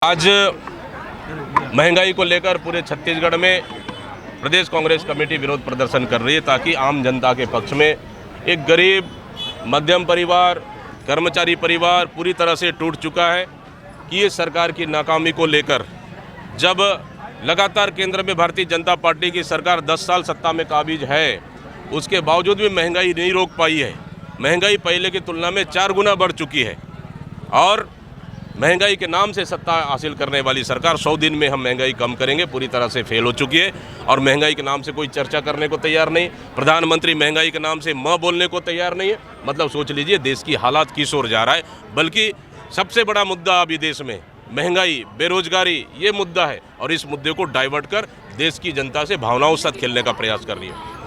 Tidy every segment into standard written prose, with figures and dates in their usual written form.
आज महंगाई को लेकर पूरे छत्तीसगढ़ में प्रदेश कांग्रेस कमेटी विरोध प्रदर्शन कर रही है ताकि आम जनता के पक्ष में एक गरीब मध्यम परिवार कर्मचारी परिवार पूरी तरह से टूट चुका है कि ये सरकार की नाकामी को लेकर जब लगातार केंद्र में भारतीय जनता पार्टी की सरकार 10 साल सत्ता में काबिज है, उसके बावजूद भी महंगाई नहीं रोक पाई है। महंगाई पहले की तुलना में 4 गुना बढ़ चुकी है और महंगाई के नाम से सत्ता हासिल करने वाली सरकार 100 दिन में हम महंगाई कम करेंगे पूरी तरह से फेल हो चुकी है और महंगाई के नाम से कोई चर्चा करने को तैयार नहीं। प्रधानमंत्री महंगाई के नाम से बोलने को तैयार नहीं है। मतलब सोच लीजिए देश की हालात किस ओर जा रहा है। बल्कि सबसे बड़ा मुद्दा अभी देश में महंगाई बेरोजगारी ये मुद्दा है और इस मुद्दे को डाइवर्ट कर देश की जनता से भावनाओं के साथ खेलने का प्रयास कर रही है।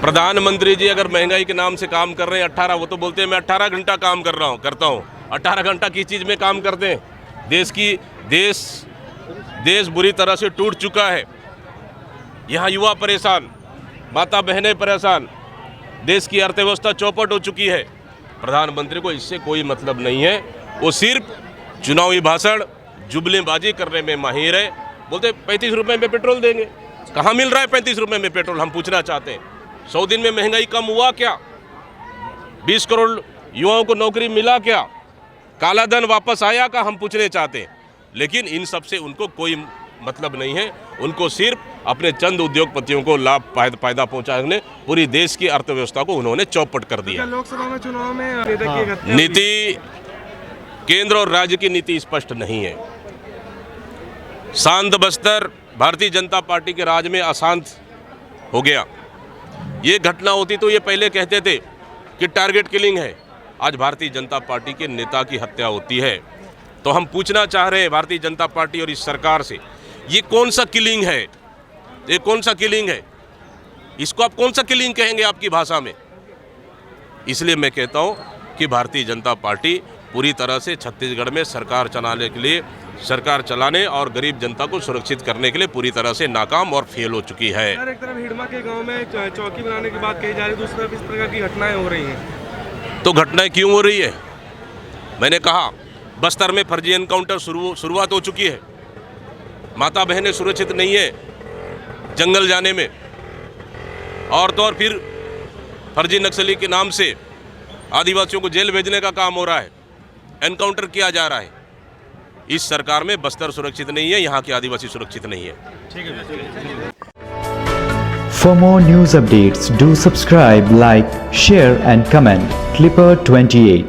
प्रधानमंत्री जी अगर महंगाई के नाम से काम कर रहे हैं 18, वो तो बोलते हैं मैं 18 घंटा काम करता हूँ। 18 घंटा किस चीज़ में काम करते हैं? देश बुरी तरह से टूट चुका है। यहाँ युवा परेशान, माता बहनें परेशान, देश की अर्थव्यवस्था चौपट हो चुकी है। प्रधानमंत्री को इससे कोई मतलब नहीं है। वो सिर्फ चुनावी भाषण जुमलेबाजी करने में माहिर है। बोलते 35 रुपये में पेट्रोल देंगे। कहाँ मिल रहा है 35 रुपये में पेट्रोल? हम पूछना चाहते हैं 100 दिन में महंगाई कम हुआ क्या? 20 करोड़ युवाओं को नौकरी मिला क्या? काला धन वापस आया का? हम पूछने चाहते हैं। लेकिन इन सब से उनको कोई मतलब नहीं है। उनको सिर्फ अपने चंद उद्योगपतियों को लाभ फायदा पहुंचाने पूरी देश की अर्थव्यवस्था को उन्होंने चौपट कर दिया। लोकसभा में चुनाव में नीति केंद्र और राज्य की नीति स्पष्ट नहीं है। शांत बस्तर भारतीय जनता पार्टी के राज में अशांत हो गया। ये घटना होती तो ये पहले कहते थे कि टारगेट किलिंग है। आज भारतीय जनता पार्टी के नेता की हत्या होती है। तो हम पूछना चाह रहे हैं भारतीय जनता पार्टी और इस सरकार से, ये कौन सा किलिंग है? ये कौन सा किलिंग है? इसको आप कौन सा किलिंग कहेंगे आपकी भाषा में? इसलिए मैं कहता हूँ कि भारतीय जनता पार्टी पूरी तरह से छत्तीसगढ़ में सरकार चलाने और गरीब जनता को सुरक्षित करने के लिए पूरी तरह से नाकाम और फेल हो चुकी है। एक तरफ हिडमा के गांव में चौकी बनाने की बात कही जा रही है, दूसरी तरफ इस प्रकार की घटनाएं हो रही हैं। तो घटनाएं क्यों हो रही है? मैंने कहा बस्तर में फर्जी एनकाउंटर शुरुआत हो चुकी है। माता बहनें सुरक्षित नहीं है जंगल जाने में। और तो और फिर फर्जी नक्सली के नाम से आदिवासियों को जेल भेजने का काम हो रहा है, एनकाउंटर किया जा रहा है। इस सरकार में बस्तर सुरक्षित नहीं है, यहाँ के आदिवासी सुरक्षित नहीं है। ठीक है। For more news updates, do subscribe, like, share and comment. Clipper 28